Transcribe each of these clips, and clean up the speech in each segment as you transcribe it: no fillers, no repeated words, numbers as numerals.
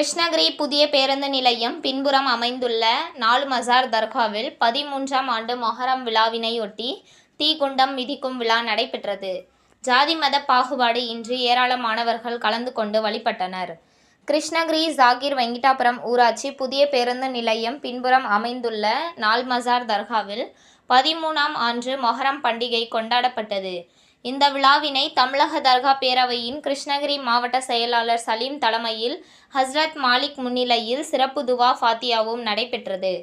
கிருஷ்ணகிரி புதிய பேருந்து நிலையம் பின்புறம் அமைந்துள்ள நாலு மசார் தர்காவில் 13ஆம் ஆண்டு மொஹரம் விழாவினையொட்டி தீக்குண்டம் மிதிக்கும் விழா நடைபெற்றது. ஜாதி மத பாகுபாடு இன்றி ஏராளமானவர்கள் கலந்து கொண்டு வழிபட்டனர். கிருஷ்ணகிரி ஜாகீர் வெங்கடாபுரம் ஊராட்சி புதிய பேருந்து நிலையம் பின்புறம் அமைந்துள்ள நால் மசார் தர்காவில் 13ஆம் ஆண்டு மொஹரம் பண்டிகை கொண்டாடப்பட்டது. இந்த விழாவினை தமிழக தர்கா பேரவையின் கிருஷ்ணகிரி மாவட்ட செயலாளர் சலீம் தலைமையில் ஹஸ்ரத் மாலிக் முன்னிலையில் சிறப்பு துவா ஃபாத்தியாவும் நடைபெற்றது.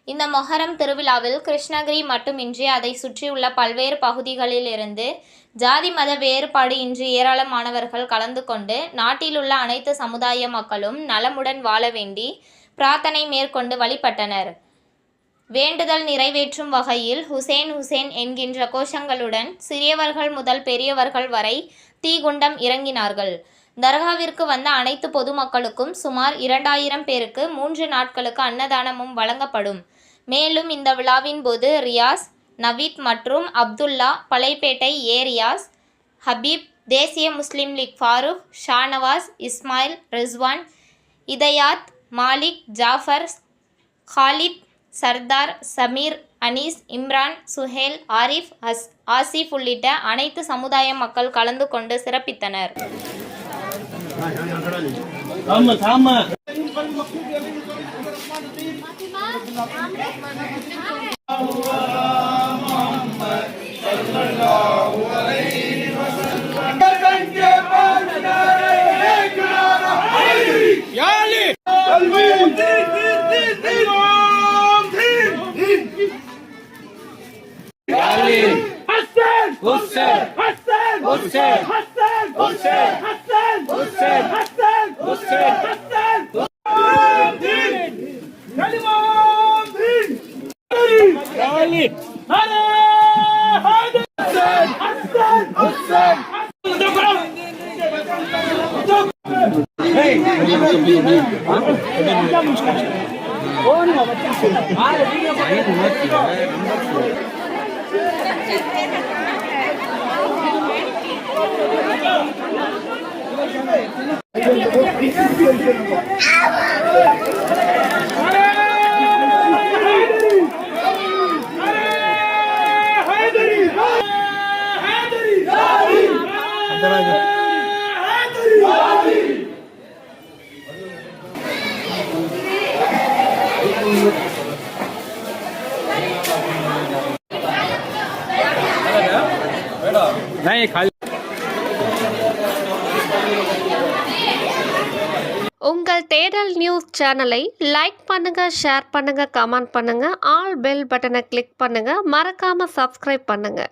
இந்த மொஹரம் திருவிழாவில் கிருஷ்ணகிரி மட்டுமின்றி அதை சுற்றியுள்ள பல்வேறு பகுதிகளில் இருந்து ஜாதி மத வேறுபாடு இன்றி ஏராளமானவர்கள் கலந்து கொண்டு நாட்டிலுள்ள அனைத்து சமுதாய மக்களும் நலமுடன் வாழ வேண்டி பிரார்த்தனை மேற்கொண்டு வழிபட்டனர். வேண்டுதல் நிறைவேற்றும் வகையில் ஹுசேன் ஹுசேன் என்கின்ற கோஷங்களுடன் சிறியவர்கள் முதல் பெரியவர்கள் வரை தீக்குண்டம் இறங்கினார்கள். தர்காவிற்கு வந்த அனைத்து பொதுமக்களுக்கும் சுமார் 2000 பேருக்கு 3 நாட்களுக்கு அன்னதானமும் வழங்கப்படும். மேலும் இந்த விழாவின் போது ரியாஸ், நவீத் மற்றும் அப்துல்லா, பழையப்பேட்டை ஏரியாஸ், ஹபீப், தேசிய முஸ்லிம் லீக் ஃபாரூக், ஷானவாஸ், இஸ்மாயில், ரிஸ்வான், இதயாத், மாலிக், ஜாஃபர், ஹாலித், சர்தார், சமீர், அனீஸ், இம்ரான், சுஹேல், ஆரிஃப், ஆசிஃப் உள்ளிட்ட அனைத்து சமுதாய மக்கள் கலந்து கொண்டு சிறப்பித்தனர். உங்கள் தேடல் நியூஸ் சேனலை லைக் பண்ணுங்க, ஷேர் பண்ணுங்க, கமெண்ட் பண்ணுங்க, ஆல் பெல் பட்டனை கிளிக் பண்ணுங்க, மறக்காம சப்ஸ்கிரைப் பண்ணுங்க.